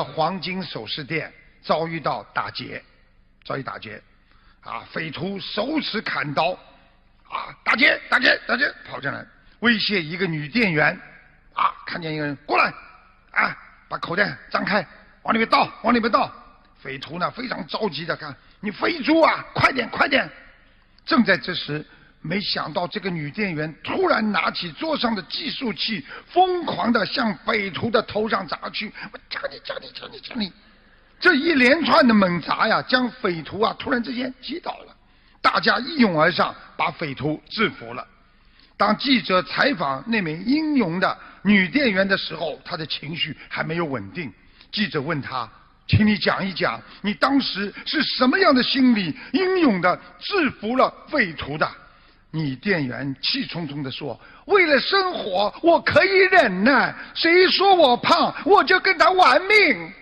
黄金首饰店，遭遇打劫，匪徒手持砍刀，打劫，跑进来威胁一个女店员，看见一个人过来，把口袋张开，往里面倒，匪徒呢非常着急的看，你肥猪啊，快点！正在这时，没想到这个女店员突然拿起桌上的计数器，疯狂的向匪徒的头上砸去。我讲你！这一连串的猛砸呀，将匪徒突然之间击倒了。大家一拥而上，把匪徒制服了。当记者采访那名英勇的女店员的时候，她的情绪还没有稳定。记者问她，请你讲一讲，你当时是什么样的心理，英勇的制服了匪徒的？女店员气冲冲地说，为了生活我可以忍耐，谁说我胖我就跟他玩命。